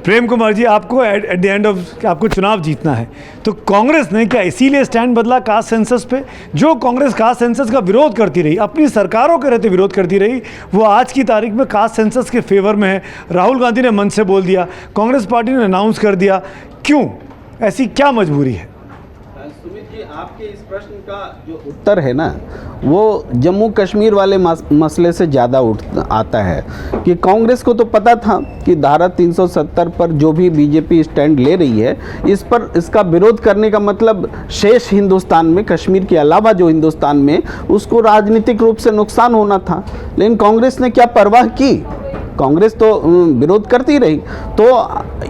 प्रेम कुमार जी, आपको at the end of आपको चुनाव जीतना है, तो कांग्रेस ने क्या इसीलिए स्टैंड बदला कास्ट सेंसस पे? जो कांग्रेस कास्ट सेंसस का विरोध करती रही, अपनी सरकारों के रहते विरोध करती रही, वो आज की तारीख में कास्ट सेंसस के फेवर में है। राहुल गांधी ने मन से बोल दिया, कांग्रेस पार्टी ने अनाउंस कर दिया। क्यों? ऐसी क्या मजबूरी है? सुमित जी, आपके इस प्रश्न का जो उत्तर है ना, वो जम्मू कश्मीर वाले मसले से ज़्यादा आता है कि कांग्रेस को तो पता था कि धारा 370 पर जो भी बीजेपी स्टैंड ले रही है, इस पर इसका विरोध करने का मतलब शेष हिंदुस्तान में, कश्मीर के अलावा जो हिंदुस्तान में, उसको राजनीतिक रूप से नुकसान होना था। लेकिन कांग्रेस ने क्या परवाह की? कांग्रेस तो विरोध करती रही। तो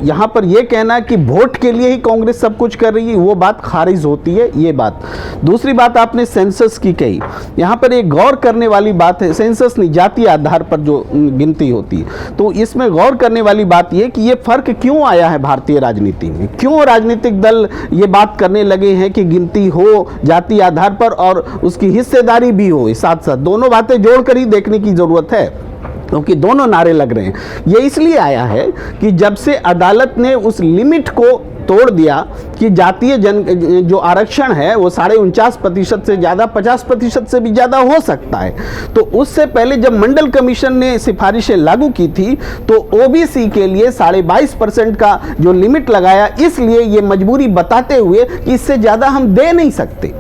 यहाँ पर यह कहना कि वोट के लिए ही कांग्रेस सब कुछ कर रही है, वो बात खारिज होती है। ये बात। दूसरी बात आपने सेंसस की कही, यहाँ पर एक गौर करने वाली बात है। सेंसस नहीं, जातीय आधार पर जो गिनती होती है, तो इसमें गौर करने वाली बात यह कि ये फर्क क्यों आया है भारतीय राजनीति में। क्यों राजनीतिक दल ये बात करने लगे हैं कि गिनती हो जातीय आधार पर और उसकी हिस्सेदारी भी हो, साथ साथ दोनों बातें जोड़कर ही देखने की जरूरत है, क्योंकि दोनों नारे लग रहे हैं। ये इसलिए आया है कि जब से अदालत ने उस लिमिट को तोड़ दिया कि जातीय जो आरक्षण है वो 49.5% से ज़्यादा, 50% से भी ज़्यादा हो सकता है। तो उससे पहले जब मंडल कमीशन ने सिफारिशें लागू की थी, तो ओबीसी के लिए 22.5% का जो लिमिट लगाया, इसलिए ये मजबूरी बताते हुए कि इससे ज़्यादा हम दे नहीं सकते।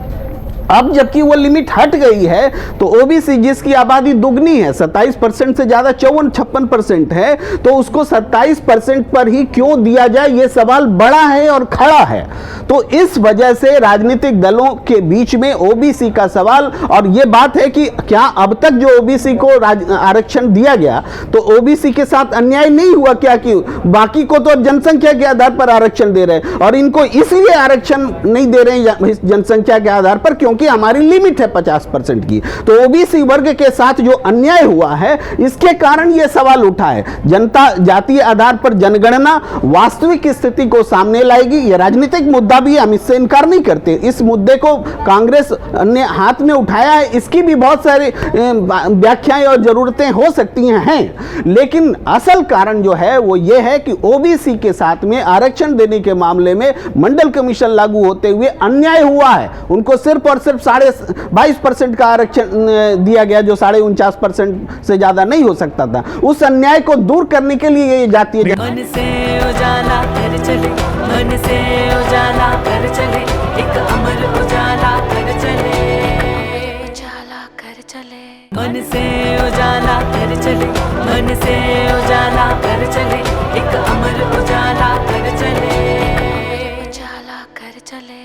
अब जबकि वो लिमिट हट गई है, तो ओबीसी जिसकी आबादी दुगनी है, 27% से ज्यादा 54-56% है, तो उसको 27% पर ही क्यों दिया जाए, ये सवाल बड़ा है और खड़ा है। तो इस वजह से राजनीतिक दलों के बीच में ओबीसी का सवाल, और ये बात है कि क्या अब तक जो ओबीसी को आरक्षण दिया गया, तो ओबीसी के साथ अन्याय नहीं हुआ क्या? कि बाकी को तो जनसंख्या के आधार पर आरक्षण दे रहे हैं, और इनको इसलिए आरक्षण नहीं दे रहे हैं जनसंख्या के आधार पर क्योंकि हमारी लिमिट है 50% की। तो ओबीसी वर्ग के साथ जो अन्याय हुआ है, इसके कारण यह सवाल उठा है। जनता जातीय आधार पर जनगणना वास्तविक स्थिति को सामने लाएगी, यह राजनीतिक मुद्दा भी, हम इससे इनकार नहीं करते। इस मुद्दे को कांग्रेस ने हाथ में उठाया है, इसकी भी बहुत सारी व्याख्याएं और जरूरतें हो सकती हैं, लेकिन असल कारण जो है वो ये है कि ओबीसी के साथ में आरक्षण देने के मामले में मंडल कमीशन लागू होते हुए अन्याय हुआ है। उनको सिर्फ और सिर्फ 22.5% का आरक्षण दिया गया, जो 49.5% से ज्यादा नहीं हो सकता था। उस अन्याय को दूर करने के लिए ये जातीय मन से उजाला कर चले, मन से उजाला कर चले, एक अमर उजाला कर चले, उजाला कर चले, मन से उजाला कर चले, मन से उजाला कर चले, एक अमर उजाला कर चले, उजाला कर चले।